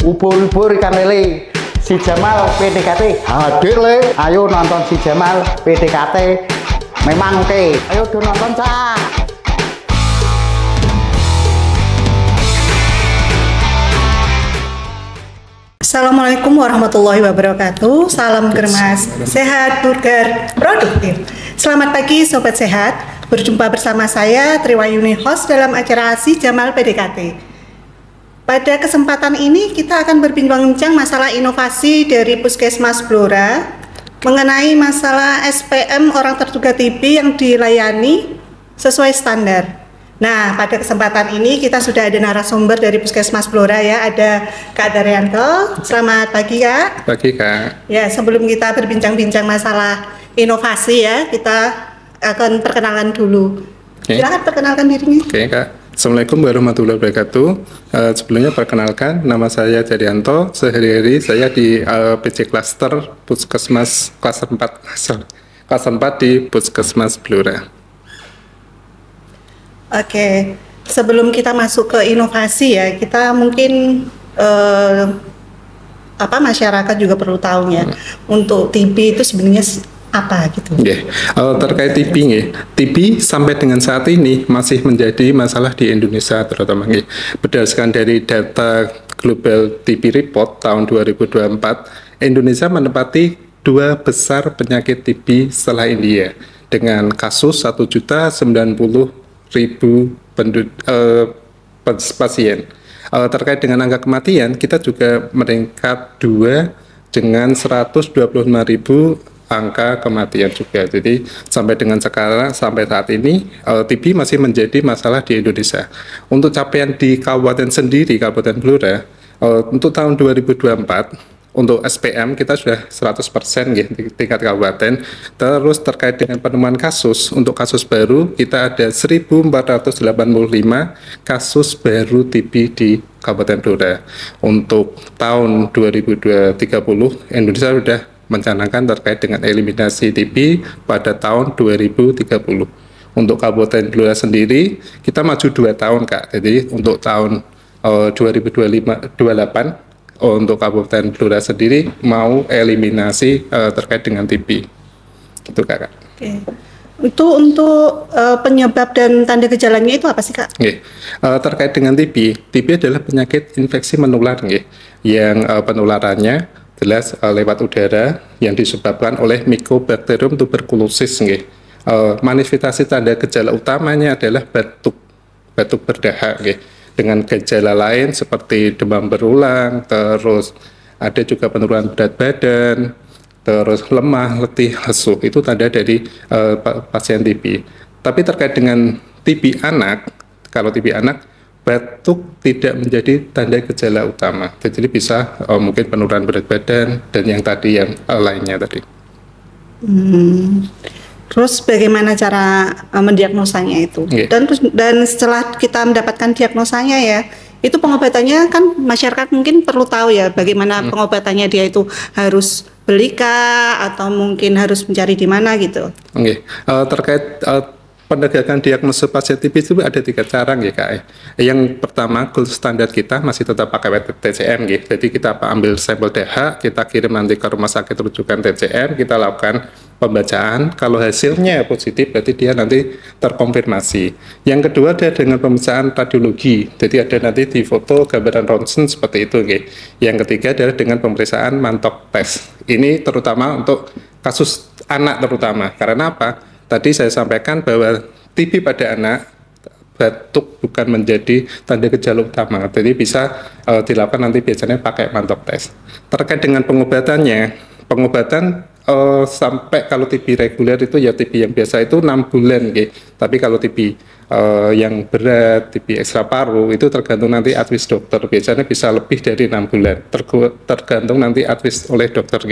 Ubur-ubur ikan lele. Si Jamal PDKT hadir le. Ayo nonton si Jamal PDKT. Memang oke. Ayo do nonton cah. Assalamualaikum warahmatullahi wabarakatuh. Salam Germas, sehat, burger, produktif. Selamat pagi Sobat Sehat. Berjumpa bersama saya Triwayuni, host dalam acara Si Jamal PDKT. Pada kesempatan ini kita akan berbincang-bincang masalah inovasi dari Puskesmas Blora mengenai masalah SPM orang terduga TB yang dilayani sesuai standar. Nah, pada kesempatan ini kita sudah ada narasumber dari Puskesmas Blora ya, ada Kak Daryanto. Selamat pagi Kak. Pagi Kak. Ya, sebelum kita berbincang-bincang masalah inovasi ya, kita akan perkenalan dulu. Silakan perkenalkan dirinya. Oke Kak. Assalamualaikum warahmatullahi wabarakatuh. Sebelumnya perkenalkan, nama saya Daryanto. Sehari-hari saya di PC Cluster Puskesmas Klaster 4 di Puskesmas Blora. Oke, sebelum kita masuk ke inovasi ya, kita mungkin masyarakat juga perlu tahu ya, untuk TB itu sebenarnya apa gitu. Terkait TB TB sampai dengan saat ini masih menjadi masalah di Indonesia terutama berdasarkan dari data Global TB Report tahun 2024, Indonesia menempati 2 besar penyakit TB setelah India dengan kasus 1.090.000 pasien. Terkait dengan angka kematian, kita juga meningkat 2 dengan 125.000 angka kematian juga. Jadi sampai dengan sekarang, sampai saat ini TB masih menjadi masalah di Indonesia. Untuk capaian di kabupaten sendiri, Kabupaten Blora, untuk tahun 2024 untuk SPM kita sudah 100% di tingkat kabupaten. Terus terkait dengan penemuan kasus, untuk kasus baru kita ada 1.485 kasus baru TB di Kabupaten Blora. Untuk tahun 2030 Indonesia sudah mencanangkan terkait dengan eliminasi TB pada tahun 2030. Untuk Kabupaten Blora sendiri kita maju 2 tahun Kak. Jadi untuk tahun 2028 untuk Kabupaten Blora sendiri mau eliminasi terkait dengan TB. Gitu Kak. Oke. Itu untuk penyebab dan tanda gejalanya itu apa sih Kak? Terkait dengan TB adalah penyakit infeksi menular yang penularannya jelas lewat udara yang disebabkan oleh Mycobacterium tuberculosis. Manifestasi tanda gejala utamanya adalah batuk berdahak dengan gejala lain seperti demam berulang, terus ada juga penurunan berat badan, terus lemah, letih, lesu. Itu tanda dari pasien TB. Tapi terkait dengan TB anak, kalau TB anak batuk tidak menjadi tanda gejala utama, jadi bisa mungkin penurunan berat badan dan yang tadi yang lainnya tadi. Terus bagaimana cara mendiagnosanya itu? Dan setelah kita mendapatkan diagnosanya ya, itu pengobatannya kan masyarakat mungkin perlu tahu ya, bagaimana pengobatannya, dia itu harus belikah atau mungkin harus mencari di mana gitu. Terkait penegakan diagnosis pasien TB itu ada 3 cara Kak. Yang pertama, gold standar kita masih tetap pakai TCM Jadi kita ambil sampel dahak, kita kirim nanti ke rumah sakit rujukan TCM, kita lakukan pembacaan. Kalau hasilnya positif berarti dia nanti terkonfirmasi. Yang kedua ada dengan pemeriksaan radiologi. Jadi ada nanti di foto gambaran ronsen seperti itu Yang ketiga adalah dengan pemeriksaan mantok tes. Ini terutama untuk kasus anak terutama. Karena apa? Tadi saya sampaikan bahwa TB pada anak, batuk bukan menjadi tanda gejala utama. Jadi bisa dilakukan nanti biasanya pakai mantok tes. Terkait dengan pengobatan sampai kalau TB reguler itu ya TB yang biasa itu 6 bulan Tapi kalau TB yang berat, TB ekstra paru itu tergantung nanti advis dokter. Biasanya bisa lebih dari 6 bulan. Tergantung nanti advis oleh dokter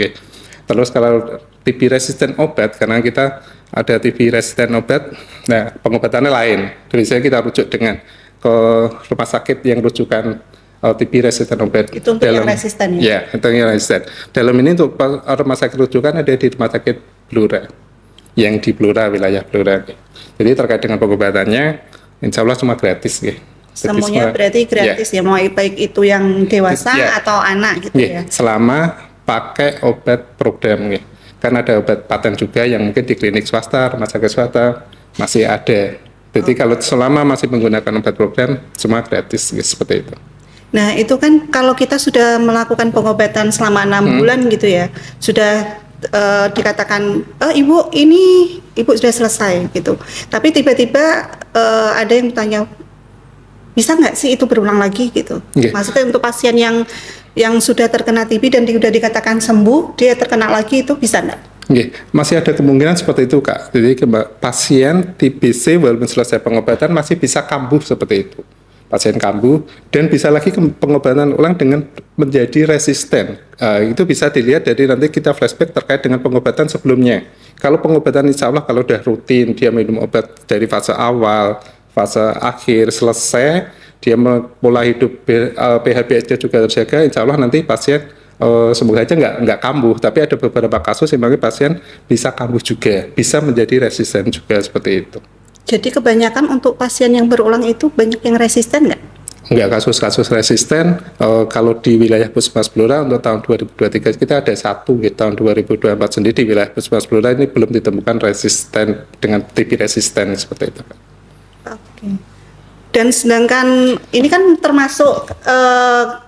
Terus kalau TB resisten obat, karena kita ada TB resisten obat, nah pengobatannya lain. Biasanya kita rujuk dengan ke rumah sakit yang rujukan TB resisten obat. Itu untuk yang resisten ya? Ya, itu yang resisten. Dalam ini untuk rumah sakit rujukan ada di rumah sakit Blora, yang di Blora, wilayah Blora. Jadi terkait dengan pengobatannya, insya Allah cuma gratis Semuanya berarti gratis ya, mau baik itu yang dewasa atau anak gitu ya. Selama pakai obat program ya. Kan ada obat paten juga yang mungkin di klinik swasta, rumah sakit swasta masih ada. Jadi kalau selama masih menggunakan obat program semua gratis ya, seperti itu. Nah itu kan kalau kita sudah melakukan pengobatan selama 6 bulan gitu ya, sudah dikatakan ibu ini ibu sudah selesai gitu. Tapi tiba-tiba ada yang bertanya, bisa nggak sih itu berulang lagi gitu? Maksudnya untuk pasien yang sudah terkena TB dan sudah dikatakan sembuh, dia terkena lagi itu bisa nggak? Masih ada kemungkinan seperti itu Kak. Jadi pasien TBC walaupun selesai pengobatan masih bisa kambuh seperti itu. Pasien kambuh dan bisa lagi pengobatan ulang dengan menjadi resisten. Itu bisa dilihat dari nanti kita flashback terkait dengan pengobatan sebelumnya. Kalau pengobatan insya Allah kalau udah rutin, dia minum obat dari fase awal, fase akhir selesai, dia pola hidup PHBS juga terjaga, insya Allah nanti pasien semoga aja nggak kambuh. Tapi ada beberapa kasus yang pasien bisa kambuh juga, bisa menjadi resisten juga seperti itu. Jadi kebanyakan untuk pasien yang berulang itu banyak yang resisten nggak? Enggak, kasus-kasus resisten kalau di wilayah Puskesmas Blora untuk tahun 2023 kita ada satu di tahun 2024 sendiri di wilayah Puskesmas Blora ini belum ditemukan resisten dengan TB resisten seperti itu. Oke. Dan sedangkan ini kan termasuk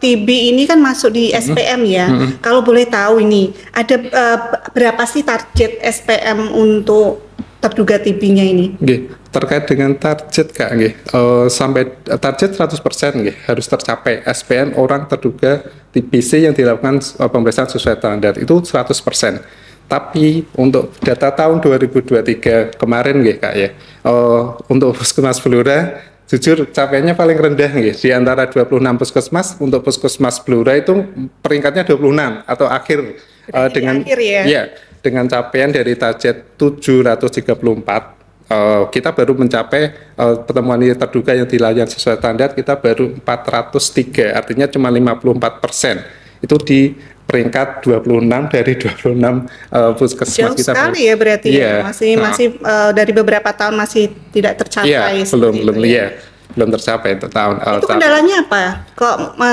TB ini kan masuk di SPM ya. Kalau boleh tahu ini ada berapa sih target SPM untuk terduga TB-nya ini? Terkait dengan target Kak, sampai target 100% harus tercapai SPM orang terduga TBC yang dilakukan pemeriksaan sesuai standar itu 100%. Tapi untuk data tahun 2023 kemarin Kak ya, untuk Puskesmas Blora jujur capaiannya paling rendah di antara 26 puskesmas. Untuk Puskesmas Blora itu peringkatnya 26 atau akhir dengan akhir ya? Ya, dengan capaian dari target 734. Kita baru mencapai pertemuan terduga yang dilayani sesuai standar kita baru 403, artinya cuma 54%. Itu di peringkat 26 dari 26 puskesmas. Jauh kita sekali ya berarti ya, masih dari beberapa tahun masih tidak tercapai. Belum tercapai untuk tahun. Itu kendalanya apa? Kok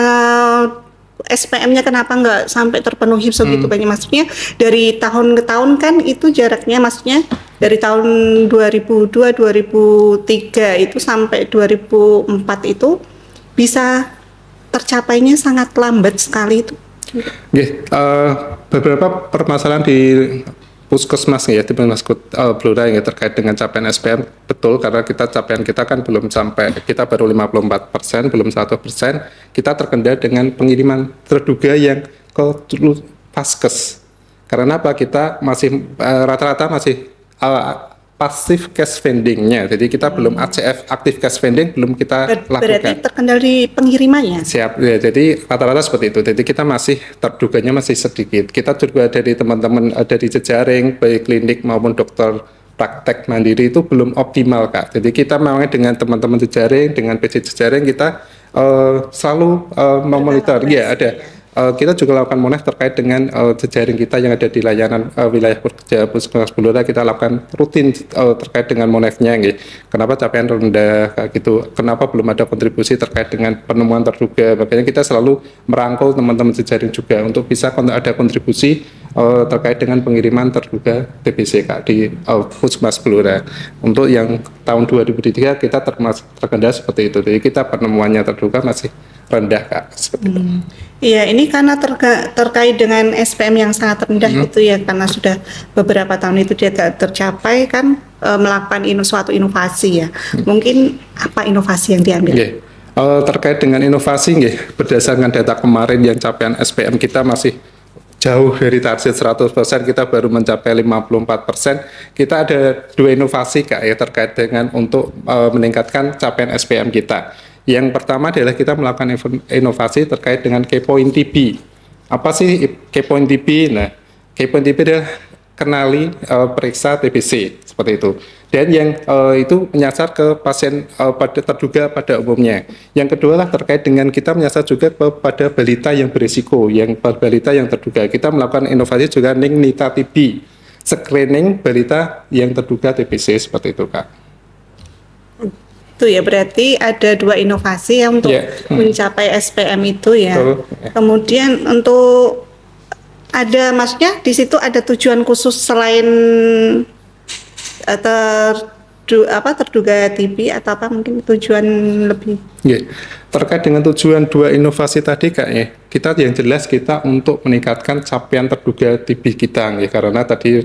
SPM-nya kenapa nggak sampai terpenuhi segitu banyak? Maksudnya dari tahun ke tahun kan itu jaraknya, maksudnya dari tahun 2002, 2003 itu sampai 2004 itu bisa tercapainya sangat lambat sekali itu. Beberapa permasalahan di puskesmas ya, di Puskesmas Blora ya terkait dengan capaian SPM betul, karena capaian kita kan belum sampai, kita baru 54%, belum 100%. Kita terkendala dengan pengiriman terduga yang ke Paskes. Karena apa? Kita masih rata-rata masih pasif cash vending-nya, jadi kita belum ACF active cash vending belum kita lakukan. Berarti terkendala di pengirimannya. Siap, ya, jadi rata-rata seperti itu. Jadi kita masih terduganya masih sedikit. Kita juga dari teman-teman dari jejaring baik klinik maupun dokter praktek mandiri itu belum optimal Kak. Jadi kita memang dengan teman-teman jejaring dengan PC jejaring kita selalu memonitor. Ya ada. Kita juga lakukan monef terkait dengan jejaring kita yang ada di layanan wilayah Puskesmas Blora, kita lakukan rutin terkait dengan monefnya. Kenapa capaian rendah gitu, kenapa belum ada kontribusi terkait dengan penemuan terduga. Makanya kita selalu merangkul teman-teman jejaring juga untuk bisa ada kontribusi terkait dengan pengiriman terduga TBC Kak di Puskesmas Blora. Untuk yang tahun 2003 kita terkendala seperti itu, jadi kita penemuannya terduga masih rendah Kak, seperti itu. Iya, ini karena terkait dengan SPM yang sangat rendah itu ya, karena sudah beberapa tahun itu dia tidak tercapai kan, melakukan suatu inovasi ya. Mungkin apa inovasi yang diambil? Terkait dengan inovasi, berdasarkan data kemarin yang capaian SPM kita masih jauh dari target 100%, kita baru mencapai 54%. Kita ada dua inovasi Kak ya terkait dengan untuk meningkatkan capaian SPM kita. Yang pertama adalah kita melakukan inovasi terkait dengan Kepoin TB. Apa sih Kepoin TB? Nah, Kepoin TB adalah kenali periksa TBC seperti itu. Dan yang itu menyasar ke pasien terduga pada umumnya. Yang kedua lah terkait dengan kita menyasar juga kepada balita yang berisiko, yang balita yang terduga. Kita melakukan inovasi juga Nita TB, screening balita yang terduga TBC seperti itu Kak. Itu ya berarti ada 2 inovasi ya untuk Iya. mencapai SPM itu ya. Betul, ya. Kemudian untuk ada maksudnya di situ ada tujuan khusus selain terduga TB atau apa mungkin tujuan lebih. Ya, terkait dengan tujuan 2 inovasi tadi Kak ya, kita yang jelas kita untuk meningkatkan capaian terduga TB kita ya, karena tadi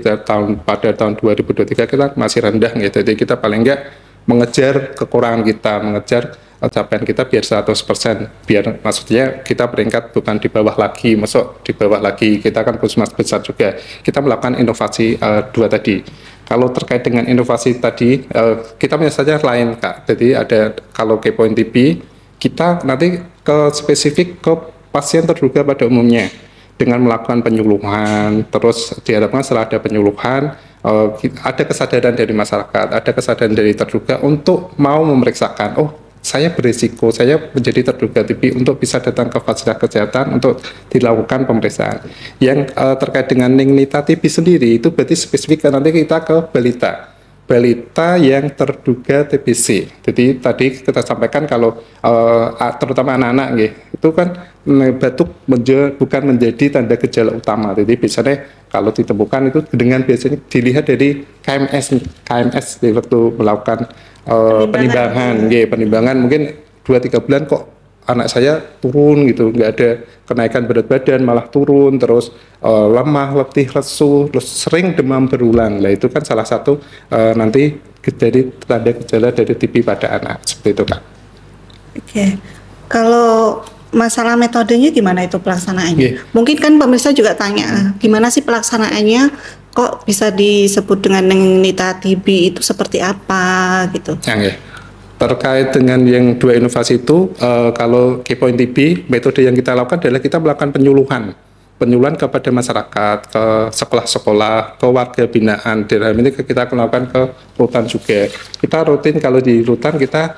pada tahun 2023 kita masih rendah ya, jadi kita paling enggak mengejar kekurangan kita, mengejar capaian kita biar 100%, biar maksudnya kita peringkat bukan di bawah lagi, masuk di bawah lagi, kita kan puskesmas besar juga. Kita melakukan inovasi 2 tadi. Kalau terkait dengan inovasi tadi, kita punya saja lain Kak. Jadi ada kalau kepoin TB, kita nanti ke spesifik ke pasien terduga pada umumnya dengan melakukan penyuluhan, terus diharapkan setelah ada penyuluhan, ada kesadaran dari masyarakat, ada kesadaran dari terduga untuk mau memeriksakan, oh saya berisiko, saya menjadi terduga TB untuk bisa datang ke fasilitas kesehatan untuk dilakukan pemeriksaan. Yang terkait dengan Ningnita TB sendiri itu berarti spesifik nanti kita ke balita yang terduga TBC. Jadi tadi kita sampaikan kalau terutama anak-anak itu kan batuk bukan menjadi tanda gejala utama. Jadi biasanya kalau ditemukan itu dengan biasanya dilihat dari KMS di waktu melakukan penimbangan mungkin 2-3 bulan kok anak saya turun gitu, nggak ada kenaikan berat badan, malah turun, terus lemah, letih, lesu, terus sering demam berulang. Nah itu kan salah satu nanti jadi tanda gejala dari TB pada anak, seperti itu Kak. Oke, kalau masalah metodenya gimana itu pelaksanaannya? Yeah. Mungkin kan pemirsa juga tanya, gimana sih pelaksanaannya? Kok bisa disebut dengan Ningnita TB itu seperti apa gitu? Ya. Terkait dengan yang 2 inovasi itu, kalau kepoin TB, metode yang kita lakukan adalah kita melakukan penyuluhan kepada masyarakat, ke sekolah-sekolah, ke warga binaan. Dalam ini kita melakukan ke rutan juga. Kita rutin kalau di rutan kita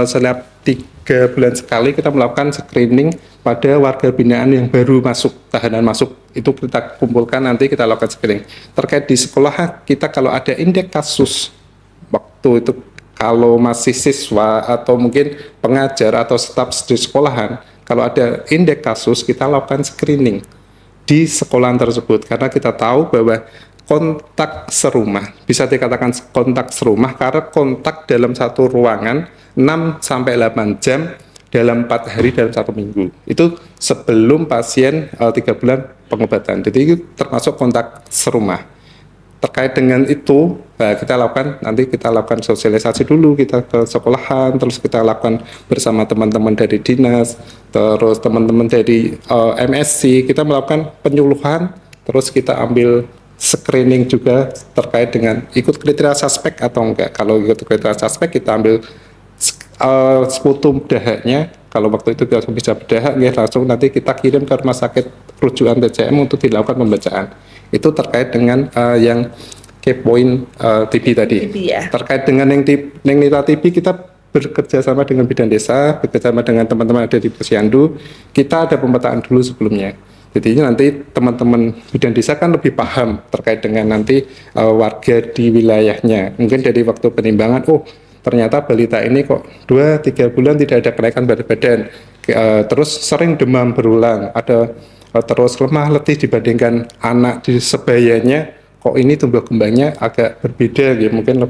setiap 3 bulan sekali kita melakukan screening pada warga binaan yang baru masuk, tahanan masuk, itu kita kumpulkan nanti kita lakukan screening. Terkait di sekolah, kita kalau ada indeks kasus waktu itu, kalau masih siswa atau mungkin pengajar atau staf di sekolahan, kalau ada indeks kasus kita lakukan screening di sekolahan tersebut, karena kita tahu bahwa kontak serumah, bisa dikatakan kontak serumah karena kontak dalam satu ruangan 6-8 jam dalam 4 hari dalam 1 minggu. Itu sebelum pasien 3 bulan pengobatan. Jadi itu termasuk kontak serumah. Terkait dengan itu, kita lakukan sosialisasi dulu, kita ke sekolahan, terus kita lakukan bersama teman-teman dari dinas, terus teman-teman dari MSC, kita melakukan penyuluhan, terus kita ambil screening juga terkait dengan ikut kriteria suspek atau enggak. Kalau ikut kriteria suspek kita ambil sputum bedahnya. Kalau waktu itu kita bisa bedah, langsung nanti kita kirim ke rumah sakit rujukan TCM untuk dilakukan pembacaan. Itu terkait dengan yang kepoin TB tadi. TB, ya. Terkait dengan yang Ningnita TB, kita bekerja sama dengan bidan desa, bekerja sama dengan teman-teman ada di Posyandu. Kita ada pemetaan dulu sebelumnya. Jadi nanti teman-teman bidan desa kan lebih paham terkait dengan nanti warga di wilayahnya. Mungkin dari waktu penimbangan, oh ternyata balita ini kok 2-3 bulan tidak ada kenaikan berat badan, terus sering demam berulang, ada terus lemah letih dibandingkan anak di sebayanya, kok ini tumbuh kembangnya agak berbeda gitu, mungkin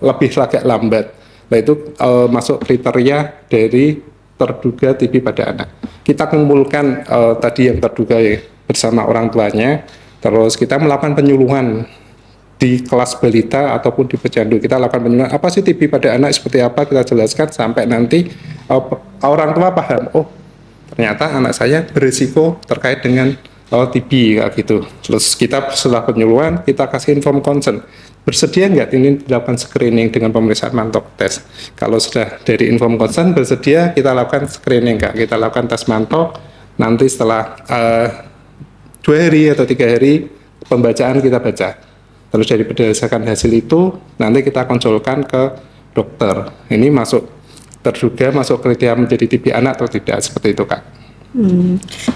lebih agak lambat. Nah itu masuk kriteria dari terduga TB pada anak. Kita kumpulkan tadi yang terduga ya, bersama orang tuanya, terus kita melakukan penyuluhan di kelas balita ataupun di Posyandu. Kita lakukan penyuluhan apa sih TB pada anak, seperti apa, kita jelaskan sampai nanti orang tua paham, oh ternyata anak saya berisiko terkait dengan TB kayak gitu. Terus kita setelah penyuluhan kita kasih inform consent, bersedia nggak ini dilakukan screening dengan pemeriksaan mantok tes. Kalau sudah dari inform consent bersedia, kita lakukan screening Kak, kita lakukan tes mantok. Nanti setelah 2 hari atau 3 hari pembacaan kita baca. Terus dari berdasarkan hasil itu nanti kita konsulkan ke dokter. Ini terduga masuk kriteria menjadi TB anak atau tidak, seperti itu Kak.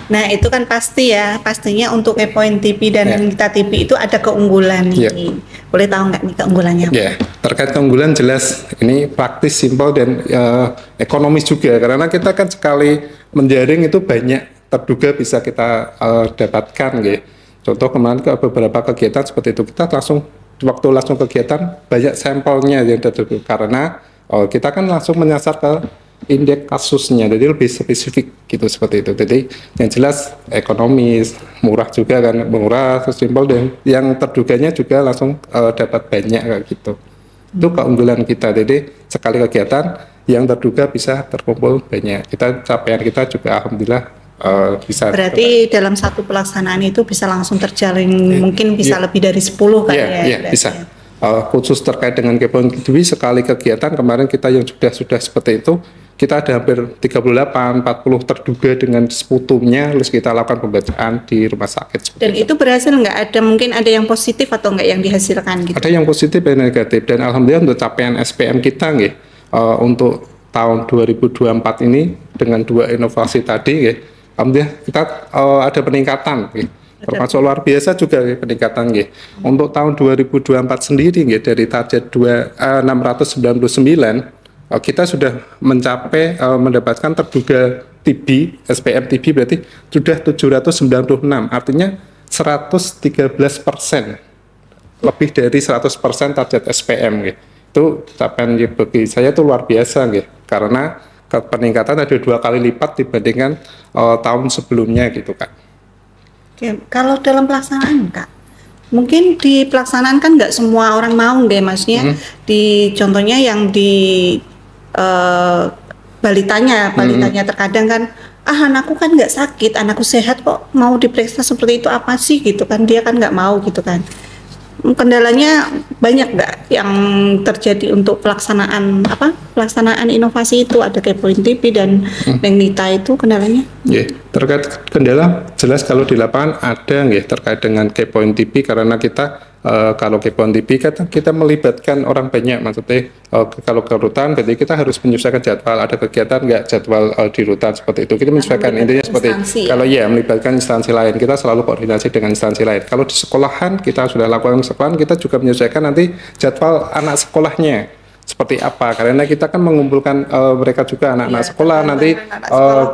Nah itu kan pasti ya, pastinya untuk Kepoin TV dan Ya. Nita TV itu ada keunggulan nih. Ya. Boleh tahu nggak nih keunggulannya apa? Ya, terkait keunggulan jelas ini praktis, simpel dan ekonomis juga karena kita kan sekali menjaring itu banyak terduga bisa kita dapatkan gitu. Contoh kemarin ke beberapa kegiatan seperti itu kita langsung kegiatan banyak sampelnya yang terduga karena kita kan langsung menyasar ke indeks kasusnya, jadi lebih spesifik gitu seperti itu. Jadi yang jelas ekonomis, murah juga kan, murah, simpel dan yang terduganya juga langsung dapat banyak kayak gitu. Itu keunggulan kita. Jadi sekali kegiatan yang terduga bisa terkumpul banyak. Capaian kita juga alhamdulillah bisa. Berarti dalam satu pelaksanaan itu bisa langsung terjalin, mungkin bisa lebih dari 10 kan ya? Iya, bisa. Khusus terkait dengan Kepoin TV sekali kegiatan kemarin kita yang sudah seperti itu kita ada hampir 38-40 terduga dengan sputumnya, terus kita lakukan pembacaan di rumah sakit. Dan itu berhasil nggak? Ada mungkin ada yang positif atau nggak yang dihasilkan gitu? Ada yang positif dan negatif, dan alhamdulillah untuk capaian SPM kita nggih, untuk tahun 2024 ini dengan 2 inovasi tadi nggih, alhamdulillah kita ada peningkatan nggih. Termasuk luar biasa juga peningkatan nggih. Untuk tahun 2024 sendiri nggih dari target 699 kita sudah mencapai mendapatkan terduga TB, SPM TB berarti sudah 796, artinya 113%, lebih dari 100% target SPM gitu. Itu capaian bagi saya itu luar biasa gitu, karena peningkatan ada 2 kali lipat dibandingkan tahun sebelumnya gitu Kak. Oke, kalau dalam pelaksanaan Kak, mungkin di pelaksanaan kan nggak semua orang mau deh, maksudnya di contohnya yang di balitanya terkadang kan anakku kan nggak sakit, anakku sehat kok mau diperiksa seperti itu apa sih gitu kan, dia kan nggak mau gitu kan. Kendalanya banyak nggak yang terjadi untuk pelaksanaan inovasi itu? Ada Kepoin TV dan Nita itu kendalanya? Terkait kendala jelas kalau di lapangan ada nggih terkait dengan Kepoin TV karena kita kalau Kepoin TV kita melibatkan orang banyak, maksudnya kalau ke rutan berarti kita harus menyesuaikan jadwal, ada kegiatan nggak jadwal di rutan seperti itu, kita menyesuaikan intinya seperti kalau melibatkan instansi lain, kita selalu koordinasi dengan instansi lain. Kalau di sekolahan kita sudah lakukan sekolahan, kita juga menyesuaikan nanti jadwal anak sekolahnya seperti apa, karena kita kan mengumpulkan mereka juga anak-anak sekolah nanti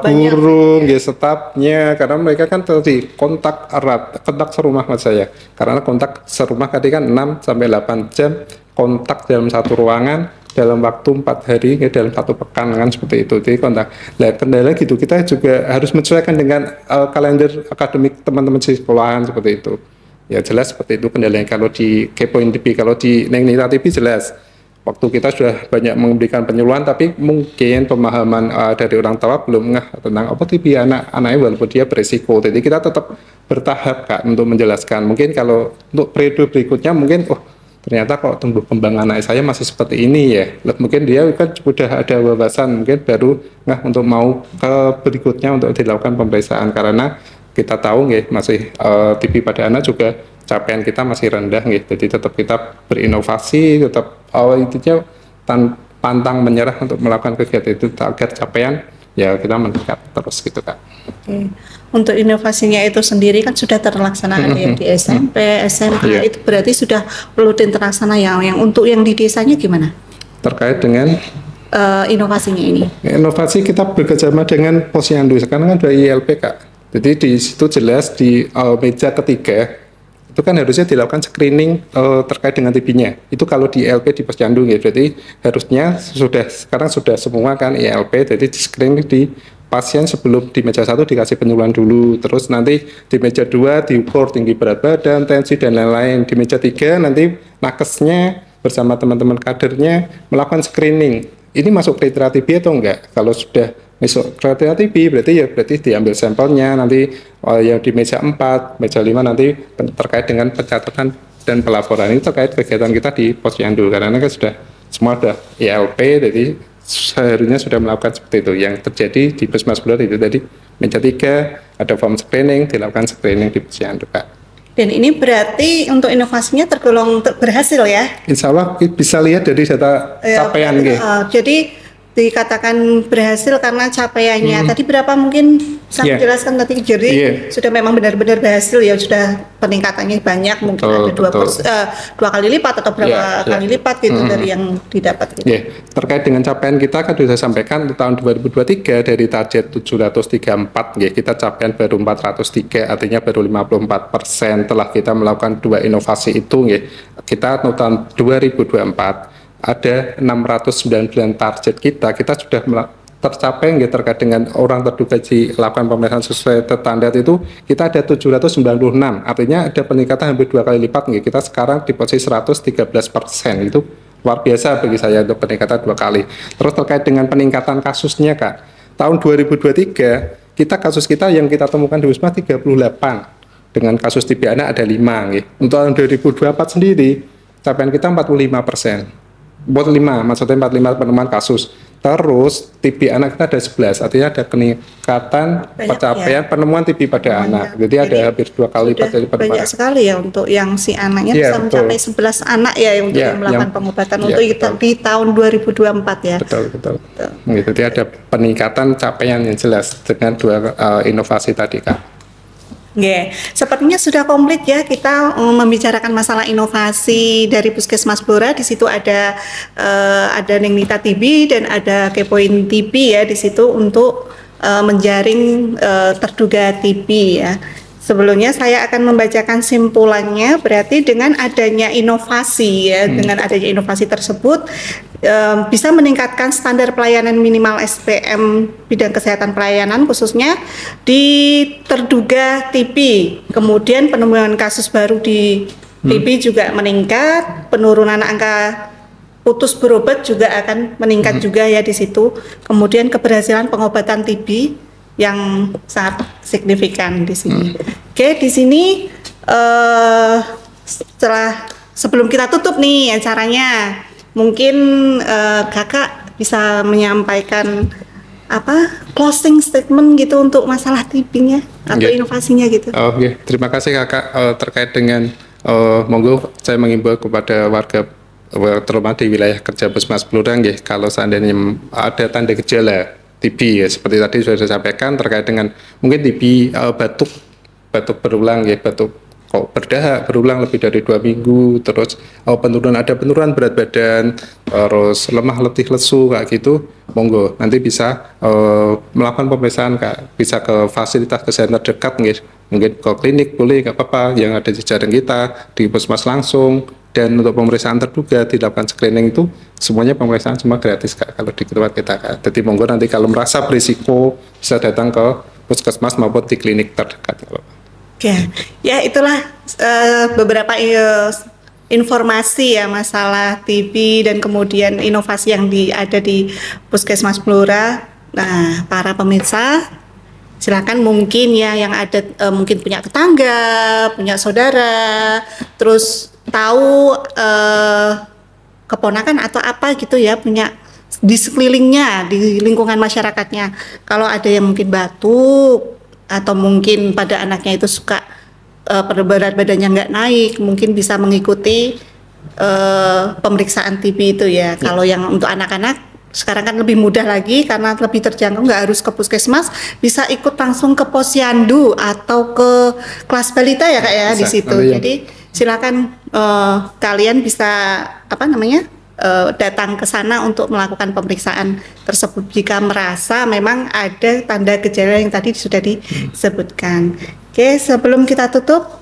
guru, stafnya, karena mereka kan tadi kontak erat, kontak serumah mas saya, karena kontak serumah tadi kan 6 sampai 8 jam kontak dalam satu ruangan dalam waktu 4 hari, dalam 1 pekan kan seperti itu. Jadi kontak. Nah, kendala gitu kita juga harus menyesuaikan dengan kalender akademik teman-teman di sekolahan seperti itu. Ya jelas seperti itu kendalanya kalau di Kepoin TV. Kalau di Nita TV jelas waktu kita sudah banyak memberikan penyuluhan, tapi mungkin pemahaman dari orang tua belum ngeh tentang apa TV anaknya walaupun dia beresiko. Jadi kita tetap bertahap Kak untuk menjelaskan. Mungkin kalau untuk periode berikutnya mungkin ternyata kok tumbuh kembang anak saya masih seperti ini ya. Mungkin dia kan sudah ada wawasan, mungkin baru untuk mau ke berikutnya untuk dilakukan pemeriksaan, karena kita tahu masih TV pada anak juga capaian kita masih rendah jadi tetap kita berinovasi, tetap intinya pantang menyerah untuk melakukan kegiatan itu agar capaian ya kita meningkat terus gitu Kak. Oke. Untuk inovasinya itu sendiri kan sudah terlaksana ya di SMP, SMA, itu berarti sudah rutin terlaksana yang untuk yang di desanya gimana? Terkait dengan inovasinya ini? Inovasi kita bekerjasama dengan Posyandu, sekarang kan ada ILP Kak. Jadi di situ jelas di meja ketiga itu kan harusnya dilakukan screening terkait dengan TB-nya. Itu kalau di ILP di Posyandu berarti harusnya sekarang sudah semua kan ILP, jadi di screening di pasien sebelum di meja 1 dikasih penyuluhan dulu, terus nanti di meja 2 diukur tinggi berat badan, tensi dan lain-lain. Di meja 3 nanti nakesnya bersama teman-teman kadernya melakukan screening. Ini masuk kriteria TB atau enggak? Kalau sudah masuk kriteria TB berarti diambil sampelnya nanti yang di meja 4, meja 5 nanti terkait dengan pencatatan dan pelaporan. Ini terkait kegiatan kita di Posyandu karena kan sudah semua sudah ILP, jadi seharusnya sudah melakukan seperti itu. Yang terjadi di Puskesmas Blor itu tadi meja 3 ada form screening, dilakukan screening di Posyandu Kak. Dan ini berarti untuk inovasinya tergolong berhasil ya? Insya Allah bisa lihat dari data capaian Jadi dikatakan berhasil karena capaiannya. Tadi berapa mungkin bisa menjelaskan tadi, jadi sudah memang benar-benar berhasil ya, sudah peningkatannya banyak, mungkin ada dua kali lipat atau berapa kali lipat gitu dari yang didapat. Gitu. Terkait dengan capaian kita kan sudah sampaikan untuk tahun 2023 dari target 734 kita capaian baru 403, artinya baru 54%. Telah kita melakukan 2 inovasi itu kita tahun 2024 ada 609 target kita sudah tercapai terkait dengan orang terduga dilakukan pemeriksaan sesuai standar itu kita ada 796, artinya ada peningkatan hampir 2 kali lipat kita sekarang di posisi 113%. Itu luar biasa bagi saya untuk peningkatan 2 kali. Terus terkait dengan peningkatan kasusnya Kak, tahun 2023 kasus kita yang kita temukan di Wisma 38, dengan kasus TB anak ada 5 Untuk tahun 2024 sendiri capaian kita 45%. Maksudnya 45 penemuan kasus. Terus TB anak kita ada 11, artinya ada peningkatan pencapaian penemuan TB pada anak. Jadi ada hampir 2 kali lipat dari penemuan. Banyak sekali ya untuk yang si anaknya bisa mencapai 11 anak ya untuk melakukan pengobatan untuk di tahun 2024 ya. Betul. Jadi ada peningkatan capaian yang jelas dengan 2 inovasi tadi Kak. Sepertinya sudah komplit ya kita membicarakan masalah inovasi dari Puskesmas Blora. Di situ ada Nengnita TB dan ada Kepoin TB ya di situ untuk menjaring terduga TB ya. Sebelumnya saya akan membacakan simpulannya, berarti dengan adanya inovasi ya, dengan adanya inovasi tersebut bisa meningkatkan standar pelayanan minimal SPM bidang kesehatan pelayanan khususnya di terduga TB. Kemudian penemuan kasus baru di TB juga meningkat, penurunan angka putus berobat juga akan meningkat juga ya di situ. Kemudian keberhasilan pengobatan TB yang sangat signifikan di sini. Oke, di sini sebelum kita tutup nih acaranya, mungkin kakak bisa menyampaikan closing statement gitu untuk masalah TB-nya atau inovasinya gitu. Terima kasih kakak. Terkait dengan monggo saya mengimbau kepada warga terutama di wilayah kerja Puskesmas Blora kalau seandainya ada tanda gejala TB seperti tadi sudah saya sampaikan terkait dengan mungkin TB batuk berulang batuk kok berdahak berulang lebih dari 2 minggu, terus ada penurunan berat badan, terus lemah letih lesu kayak gitu, monggo nanti bisa melakukan pemeriksaan Kak, bisa ke fasilitas kesehatan terdekat mungkin ke klinik boleh nggak apa-apa yang ada di jaring kita di Puskesmas langsung. Dan untuk pemeriksaan terduga dilakukan screening itu semuanya pemeriksaan semua gratis Kak kalau di tempat kita Kak. Jadi monggo nanti kalau merasa berisiko bisa datang ke Puskesmas maupun di klinik terdekat. Ya itulah beberapa informasi ya masalah TB dan kemudian inovasi yang ada di Puskesmas Blora. Nah, para pemirsa silakan mungkin ya yang ada mungkin punya tetangga, punya saudara, terus tahu keponakan atau apa gitu ya, punya di sekelilingnya, di lingkungan masyarakatnya. Kalau ada yang mungkin batuk atau mungkin pada anaknya itu suka berat badannya nggak naik, mungkin bisa mengikuti pemeriksaan TB itu ya. Kalau yang untuk anak-anak sekarang kan lebih mudah lagi karena lebih terjangkau, nggak harus ke puskesmas, bisa ikut langsung ke posyandu atau ke kelas balita ya Kak ya di situ. Jadi silakan kalian bisa datang ke sana untuk melakukan pemeriksaan tersebut jika merasa memang ada tanda gejala yang tadi sudah disebutkan. Oke, sebelum kita tutup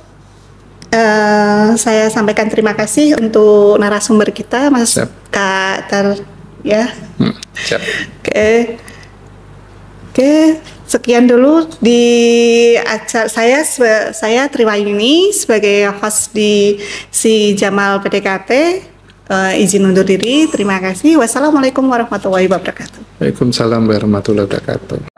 saya sampaikan terima kasih untuk narasumber kita Mas Kak ya. Oke, sekian dulu di acara saya Triwayuni sebagai host di Si Jamal PDKT. Izin undur diri. Terima kasih. Wassalamualaikum warahmatullahi wabarakatuh. Waalaikumsalam warahmatullahi wabarakatuh.